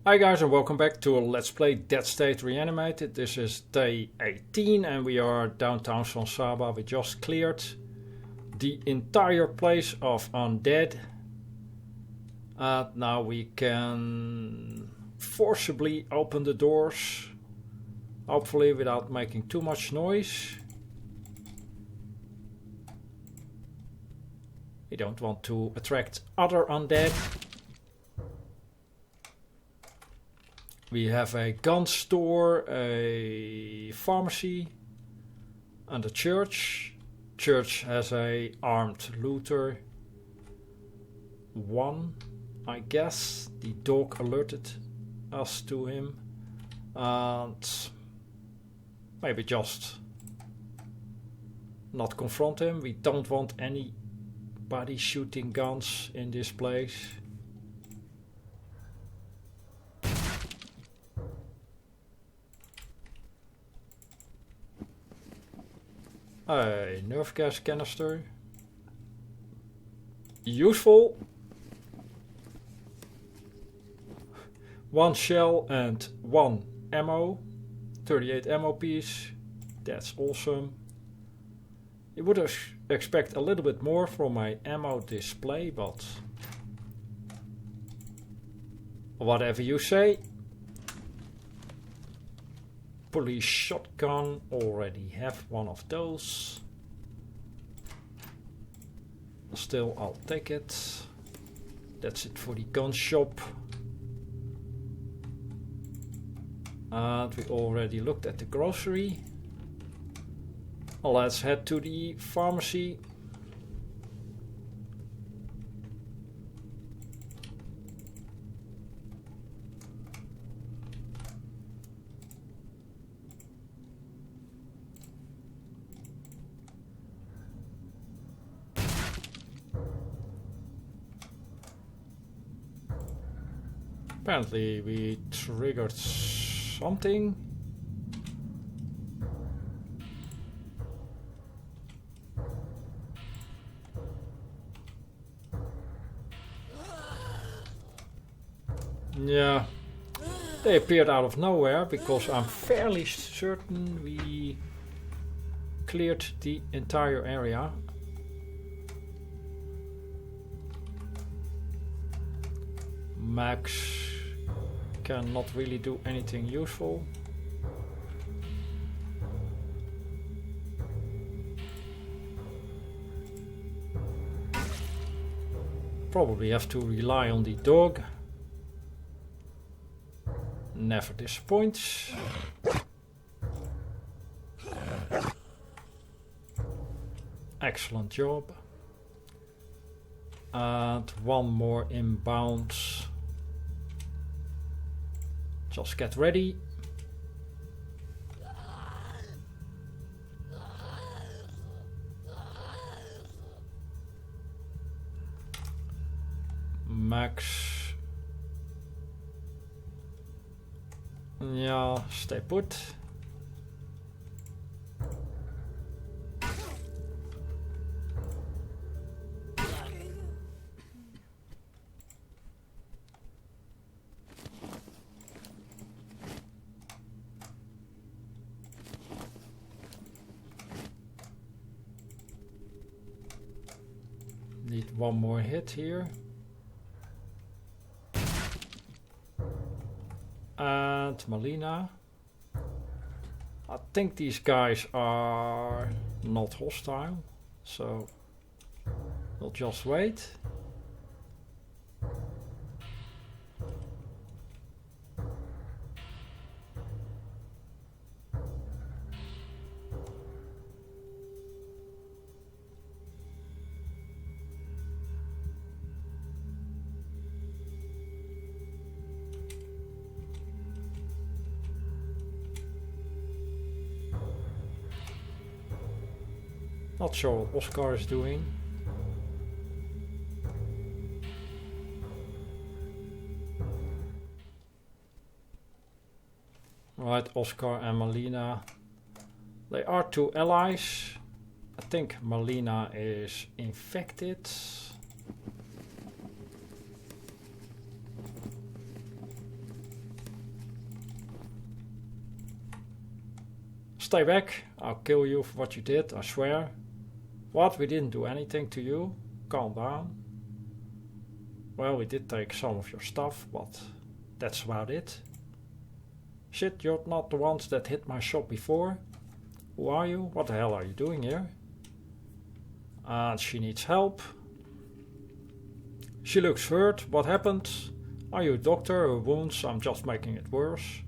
Hi guys and welcome back to Let's Play Dead State Reanimated. This is day 18 and we are downtown San Saba. We just cleared the entire place of undead. Now we can forcibly open the doors, hopefully without making too much noise. We don't want to attract other undead. We have a gun store, a pharmacy, and a church. Church has a armed looter. One, I guess. The dog alerted us to him. And maybe just not confront him. We don't want anybody shooting guns in this place. A nerve gas canister. Useful. One shell and one ammo. 38 ammo piece. That's awesome. You would expect a little bit more from my ammo display, but whatever you say. Police shotgun, already have one of those. Still, I'll take it. That's it for the gun shop. And we already looked at the grocery. Let's head to the pharmacy. Apparently we triggered something. Yeah, they appeared out of nowhere because I'm fairly certain we cleared the entire area. Max cannot really do anything useful. Probably have to rely on the dog. Never disappoints. Excellent job. And one more inbound. Just get ready. Max. Yeah, stay put. Need one more hit here. And Melina. I think these guys are not hostile, so we'll just wait. Not sure what Oscar is doing. Right, Oscar and Melina. They are two allies. I think Melina is infected. Stay back, I'll kill you for what you did, I swear. What, we didn't do anything to you? Calm down. Well, we did take some of your stuff, but that's about it. Shit, you're not the ones that hit my shop before. Who are you? What the hell are you doing here? And she needs help. She looks hurt. What happened? Are you a doctor? Her wounds? I'm just making it worse.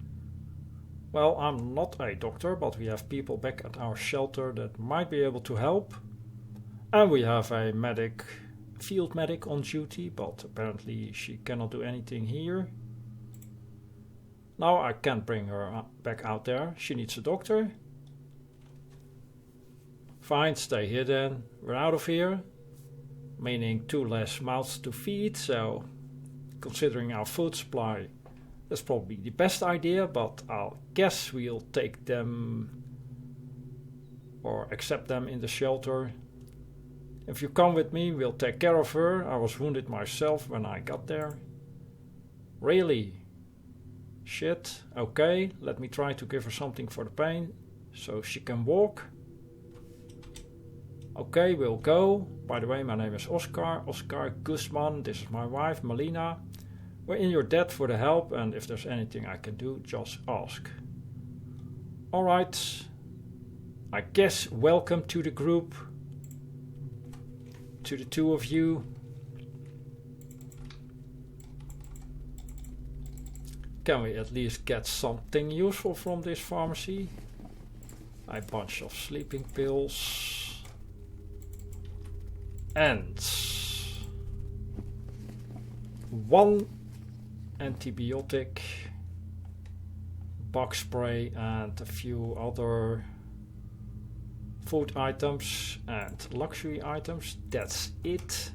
Well, I'm not a doctor, but we have people back at our shelter that might be able to help. And we have a medic, field medic on duty, but apparently she cannot do anything here. Now I can't bring her back out there. She needs a doctor. Fine, stay here then. We're out of here. Meaning 2 less mouths to feed, so considering our food supply, that's probably the best idea, but I'll guess we'll take them or accept them in the shelter. If you come with me, we'll take care of her. I was wounded myself when I got there. Really? Shit. Okay, let me try to give her something for the pain so she can walk. Okay, we'll go. By the way, my name is Oscar Guzman. This is my wife, Melina. We're in your debt for the help, and if there's anything I can do, just ask. Alright. I guess welcome to the group. To the 2 of you. Can we at least get something useful from this pharmacy? A bunch of sleeping pills. And 1 antibiotic, bug spray, and a few other food items and luxury items. That's it.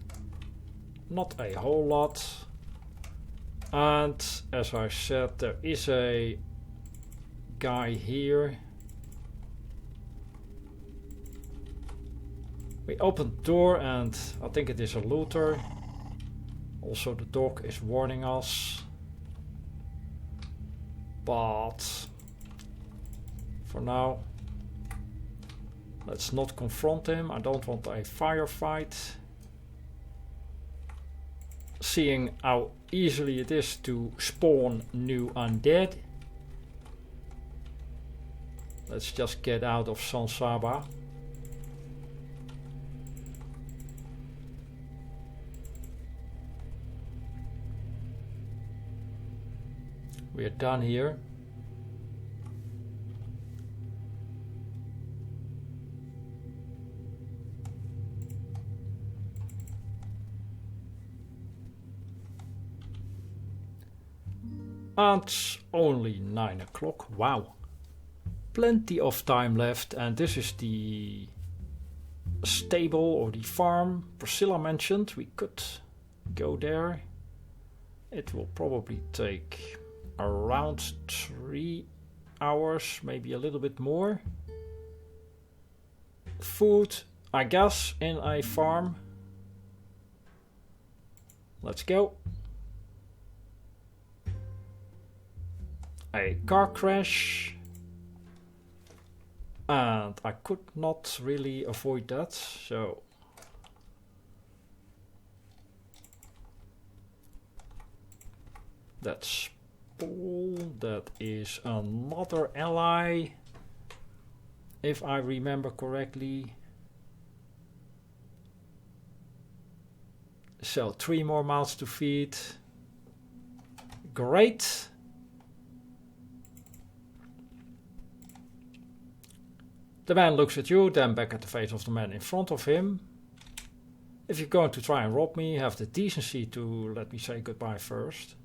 Not a whole lot. And as I said, there is a guy here. We open the door and I think it is a looter. Also the dog is warning us. But for now, let's not confront him. I don't want a firefight. Seeing how easily it is to spawn new undead. Let's just get out of San Saba. We're done here. And it's only 9 o'clock. Wow. Plenty of time left, and this is the stable or the farm Priscilla mentioned. We could go there. It will probably take around 3 hours, maybe a little bit more. Food, I guess, in a farm. Let's go. A car crash. And I could not really avoid that, so that's Paul. That is another ally, if I remember correctly. So 3 more mouths to feed. Great. The man looks at you, then back at the face of the man in front of him. If you're going to try and rob me, have the decency to let me say goodbye first.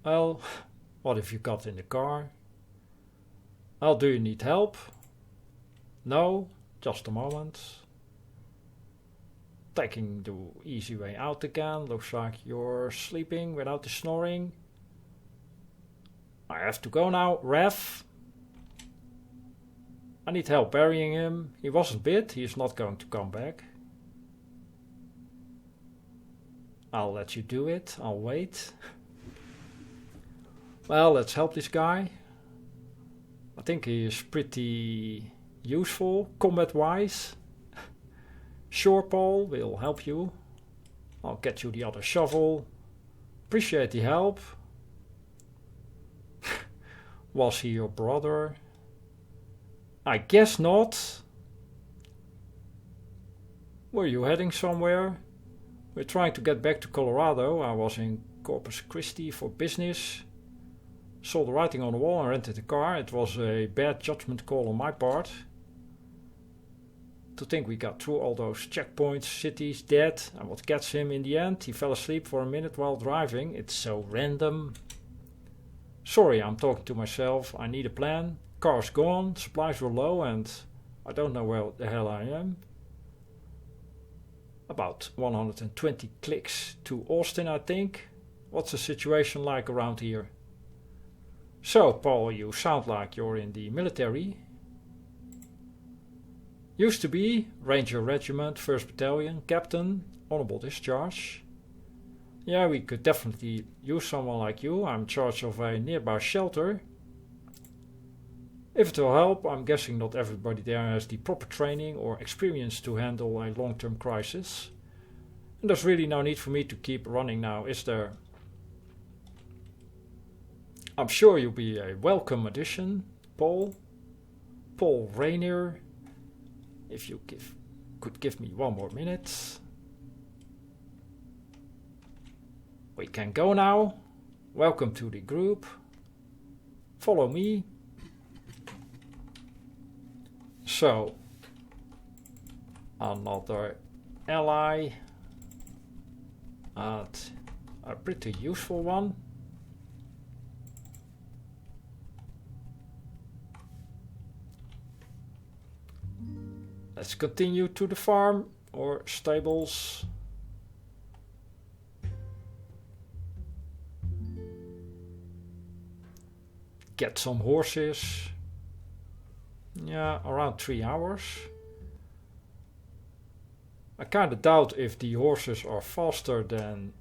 Well, what if you got in the car? Well, do you need help? No, just a moment. Taking the easy way out again. Looks like you're sleeping without the snoring. I have to go now, Ref. I need help burying him. He wasn't bit, he is not going to come back. I'll let you do it, I'll wait. Well, let's help this guy. I think he is pretty useful combat-wise. Sure, Paul, will help you. I'll get you the other shovel. Appreciate the help. Was he your brother? I guess not. Were you heading somewhere? We're trying to get back to Colorado. I was in Corpus Christi for business. Saw the writing on the wall and rented a car. It was a bad judgment call on my part. To think we got through all those checkpoints, cities, dead, and what gets him in the end? He fell asleep for a minute while driving. It's so random. Sorry, I'm talking to myself. I need a plan. Car's gone, supplies were low, and I don't know where the hell I am. About 120 clicks to Austin, I think. What's the situation like around here? So, Paul, you sound like you're in the military. Used to be, Ranger Regiment, 1st Battalion, Captain, honorable discharge. Yeah, we could definitely use someone like you. I'm in charge of a nearby shelter. If it will help, I'm guessing not everybody there has the proper training or experience to handle a long-term crisis. And there's really no need for me to keep running now, is there? I'm sure you'll be a welcome addition, Paul. Paul Rainier. If you could give me 1 more minute. We can go now. Welcome to the group. Follow me. So, another ally. And a pretty useful one. Let's continue to the farm or stables. Get some horses. Yeah, around 3 hours. I kind of doubt if the horses are faster than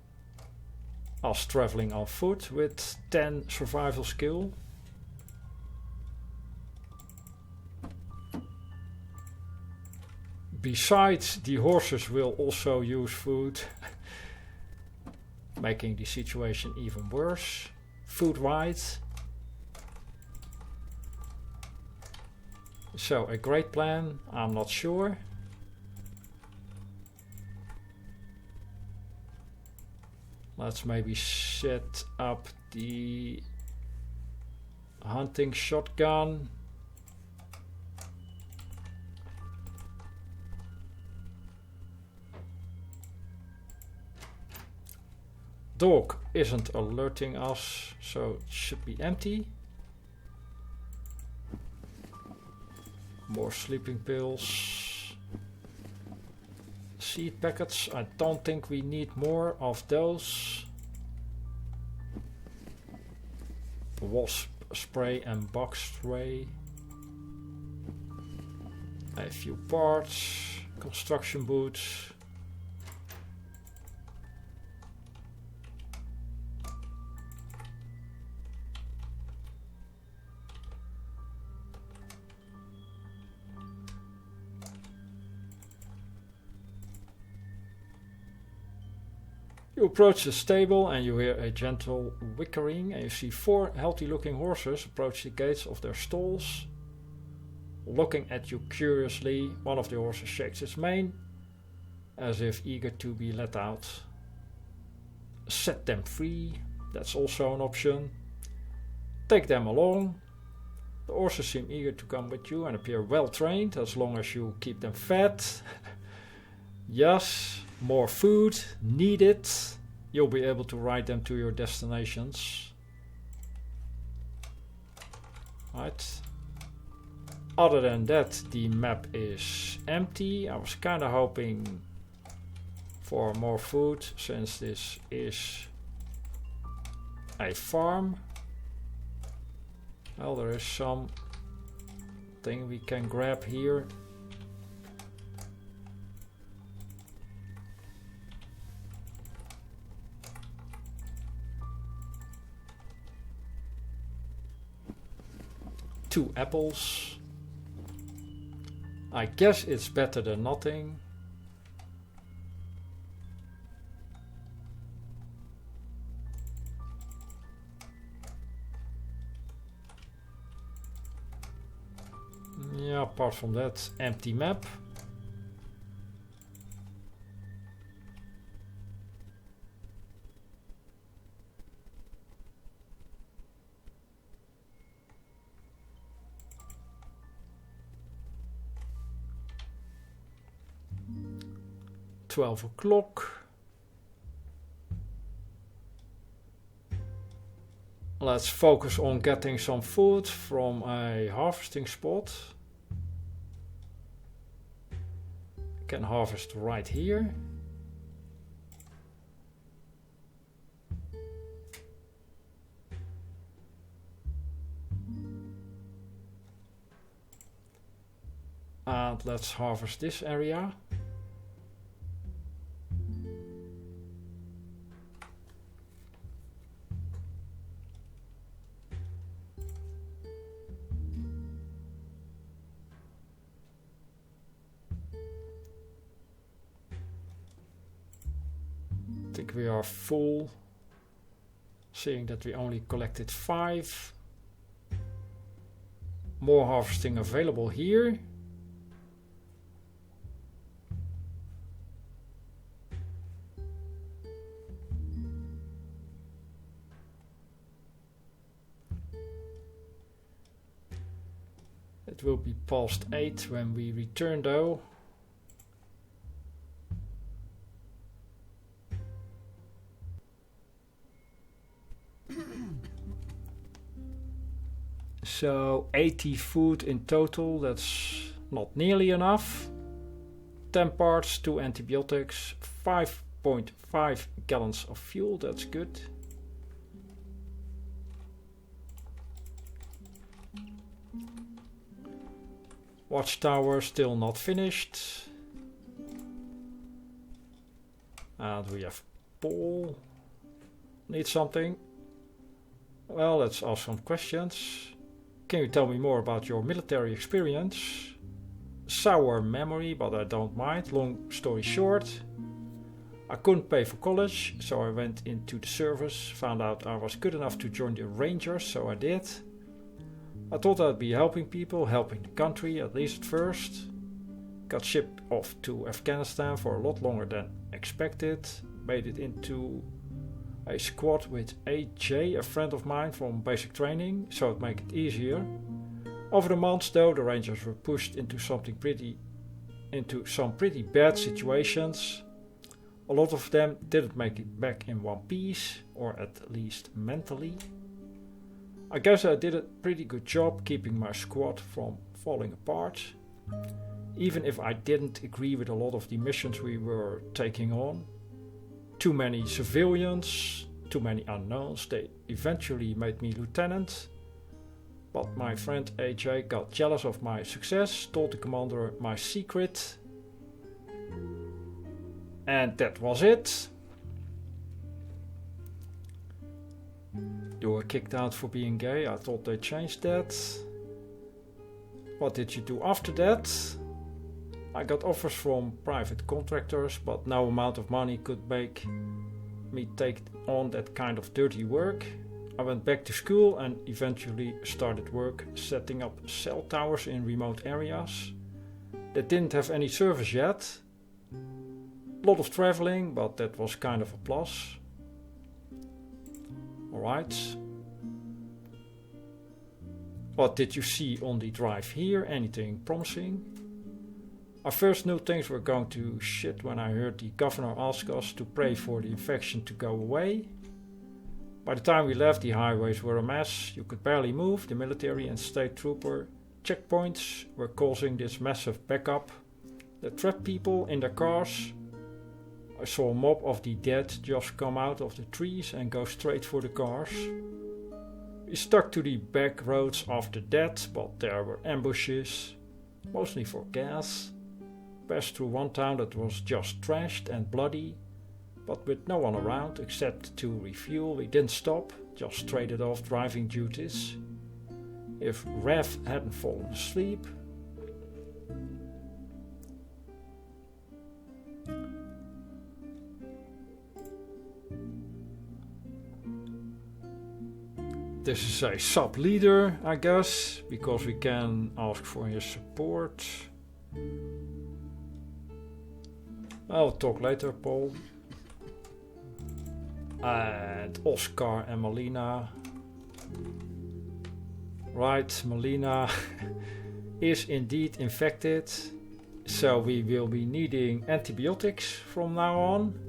us traveling on foot with 10 survival skill. Besides, the horses will also use food, making the situation even worse, food-wise. So, a great plan, I'm not sure. Let's maybe set up the hunting shotgun. Dog isn't alerting us, so it should be empty. More sleeping pills. Seed packets, I don't think we need more of those. Wasp spray and bug spray. A few parts, construction boots. You approach the stable and you hear a gentle whickering, and you see 4 healthy looking horses approach the gates of their stalls. Looking at you curiously, one of the horses shakes its mane as if eager to be let out. Set them free, that's also an option. Take them along. The horses seem eager to come with you and appear well trained as long as you keep them fed. Yes. More food needed. You'll be able to ride them to your destinations. Right. Other than that, the map is empty. I was kind of hoping for more food since this is a farm. Well, there is some thing we can grab here. 2 apples. I guess it's better than nothing. Yeah, apart from that, empty map. $12 Let's focus on getting some food from a harvesting spot. Can harvest right here. And let's harvest this area. I think we are full, seeing that we only collected 5. More harvesting available here. It will be past 8 when we return though. So 80 food in total, that's not nearly enough. 10 parts, 2 antibiotics, 5.5 gallons of fuel, that's good. Watchtower still not finished. And we have Paul. Need something? Well, let's ask some questions. Can you tell me more about your military experience? Sour memory, but I don't mind. Long story short, I couldn't pay for college, so I went into the service. Found out I was good enough to join the Rangers, so I did. I thought I'd be helping people, helping the country, at least at first. Got shipped off to Afghanistan for a lot longer than expected. Made it into a squad with AJ, a friend of mine from basic training, so it made it easier. Over the months though, the Rangers were pushed into some pretty bad situations. A lot of them didn't make it back in one piece, or at least mentally. I guess I did a pretty good job keeping my squad from falling apart. Even if I didn't agree with a lot of the missions we were taking on. Too many civilians, too many unknowns. They eventually made me lieutenant. But my friend AJ got jealous of my success, told the commander my secret. And that was it. You were kicked out for being gay. I thought they changed that. What did you do after that? I got offers from private contractors, but no amount of money could make me take on that kind of dirty work. I went back to school and eventually started work setting up cell towers in remote areas that didn't have any service yet. A lot of traveling, but that was kind of a plus. Alright. What did you see on the drive here? Anything promising? I first knew things were going to shit when I heard the governor ask us to pray for the infection to go away. By the time we left, the highways were a mess. You could barely move. The military and state trooper checkpoints were causing this massive backup that trapped people in their cars. I saw a mob of the dead just come out of the trees and go straight for the cars. We stuck to the back roads after that, but there were ambushes, mostly for gas. Passed through one town that was just trashed and bloody, but with no one around except to refuel. We didn't stop, just traded off driving duties. if Rev hadn't fallen asleep. This is a sub-leader, I guess, because we can ask for his support. I'll talk later, Paul. And Oscar and Melina. Right, Melina is indeed infected. So we will be needing antibiotics from now on.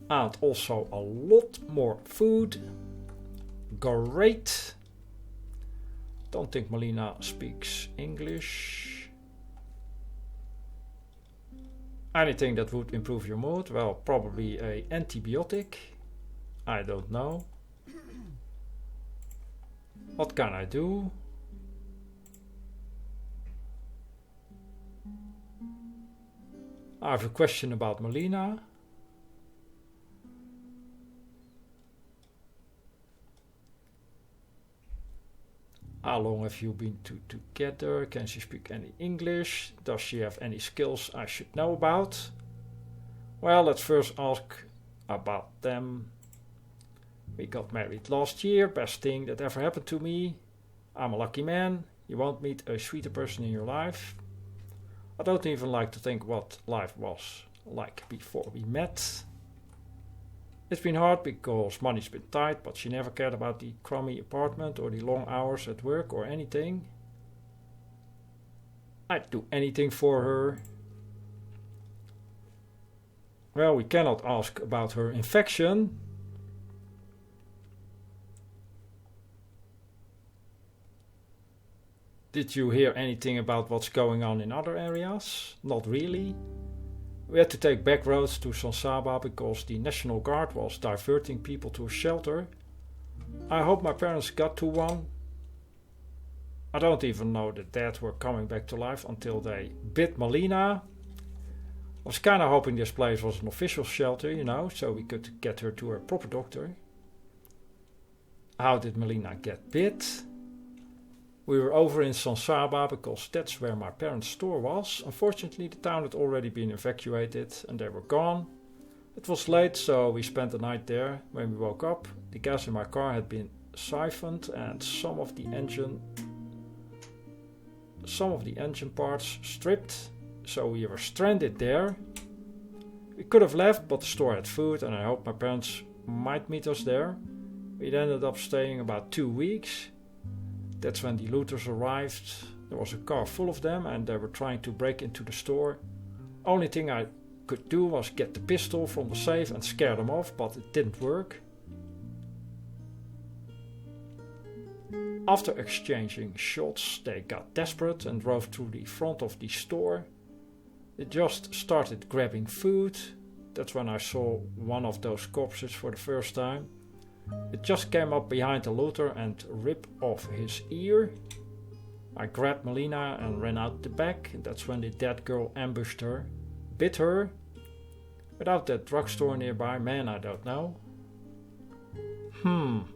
And also a lot more food. Great. Don't think Melina speaks English. Anything that would improve your mood? Well, probably a antibiotic. I don't know. What can I do? I have a question about Melina. How long have you been together? Can she speak any English? Does she have any skills I should know about? Well, let's first ask about them. We got married last year. Best thing that ever happened to me. I'm a lucky man. You won't meet a sweeter person in your life. I don't even like to think what life was like before we met. It's been hard because money's been tight, but she never cared about the crummy apartment or the long hours at work or anything. I'd do anything for her. Well, we cannot ask about her infection. Did you hear anything about what's going on in other areas? Not really. We had to take back roads to San Saba because the National Guard was diverting people to a shelter. I hope my parents got to one. I don't even know that Dad were coming back to life until they bit Melina. I was kind of hoping this place was an official shelter, you know, so we could get her to a proper doctor. How did Melina get bit? We were over in San Saba because that's where my parents' store was. Unfortunately, the town had already been evacuated and they were gone. It was late, so we spent the night there. When we woke up, the gas in my car had been siphoned and some of the engine parts stripped, so we were stranded there. We could have left, but the store had food and I hoped my parents might meet us there. We ended up staying about 2 weeks. That's when the looters arrived. There was a car full of them and they were trying to break into the store. Only thing I could do was get the pistol from the safe and scare them off, but it didn't work. After exchanging shots, they got desperate and drove through the front of the store. They just started grabbing food. That's when I saw one of those corpses for the first time. It just came up behind the looter and ripped off his ear. I grabbed Melina and ran out the back. That's when the dead girl ambushed her, bit her. Without that drugstore nearby, man, I don't know.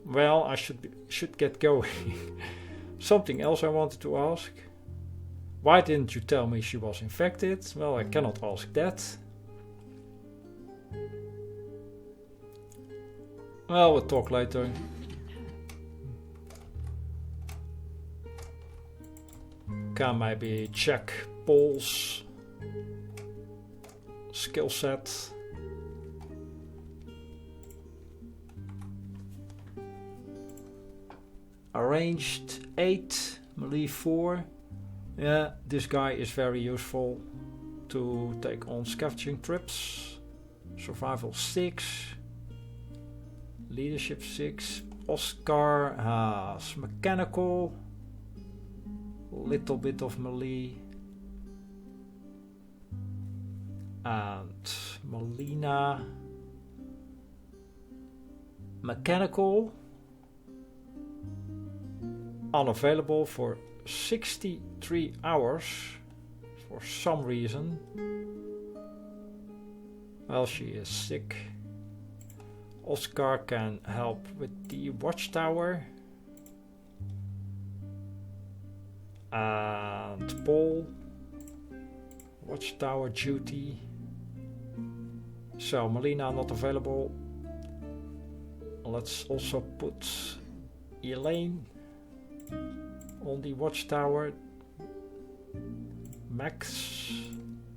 Well, I should get going. Something else I wanted to ask. Why didn't you tell me she was infected? Well, I cannot ask that. Well, we'll talk later. Can maybe check Paul's skill set. Arranged 8, melee 4. Yeah, this guy is very useful to take on scavenging trips. Survival 6. Leadership 6. Oscar has mechanical. Little bit of melee. And Melina. Mechanical. Unavailable for 63 hours for some reason. Well, she is sick. Oscar can help with the watchtower. And Paul, watchtower duty. So Melina not available. Let's also put Elaine on the watchtower. Max,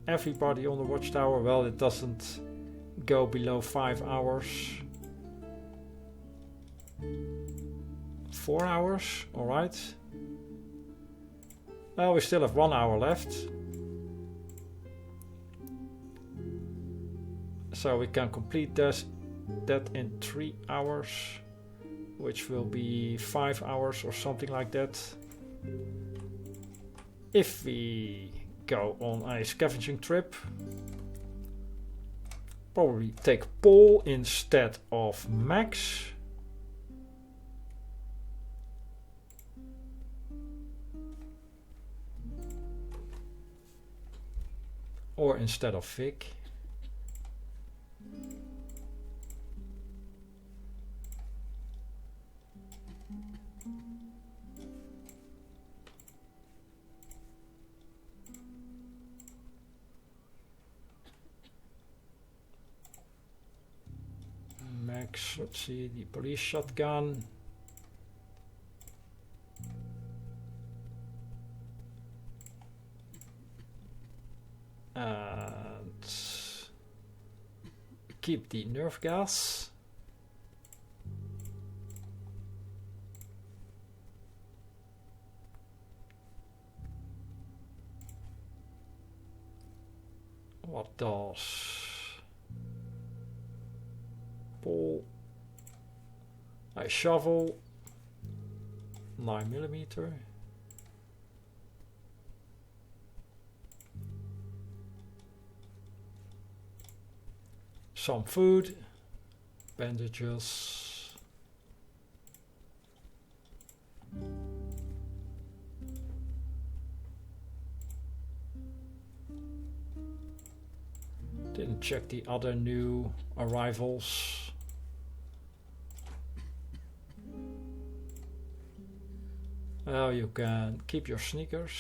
everybody on the watchtower. Well, it doesn't go below 5 hours. 4 hours, alright. Well, we still have 1 hour left. So we can complete that in 3 hours, which will be 5 hours or something like that. If we go on a scavenging trip, probably take Paul instead of Max. Or instead of Vic. Max, let's see, the police shotgun. And keep the nerve gas. What does Paul? A shovel, 9mm. Some food, bandages. Didn't check the other new arrivals. Well, you can keep your sneakers.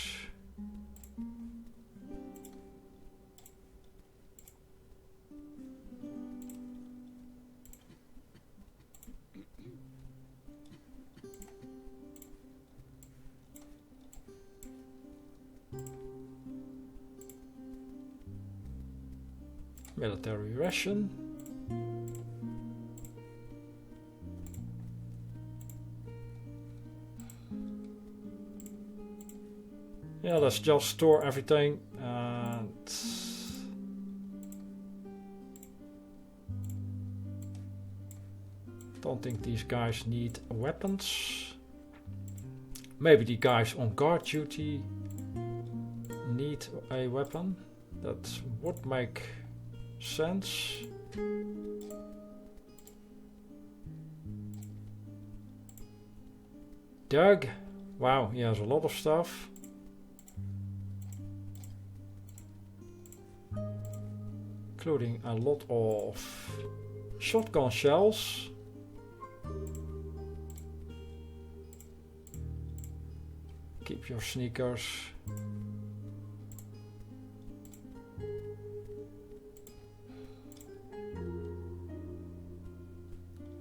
Military ration. Yeah, let's just store everything and don't think these guys need weapons. Maybe the guys on guard duty need a weapon. That would make sense. Doug, wow, he has a lot of stuff. Including a lot of shotgun shells. Keep your sneakers.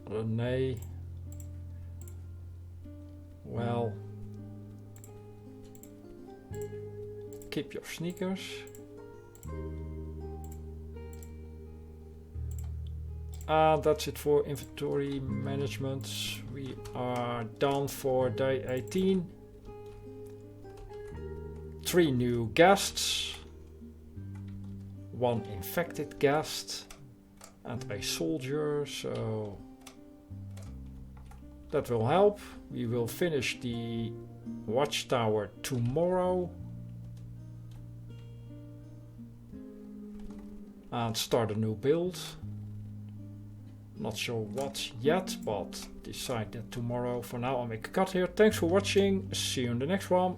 Renee. Well, keep your sneakers. And that's it for inventory management. We are done for day 18. 3 new guests. 1 infected guest. And a soldier, so that will help. We will finish the watchtower tomorrow. And start a new build. Not sure what yet, but decide that tomorrow. For now, I'll make a cut here. Thanks for watching. See you in the next one.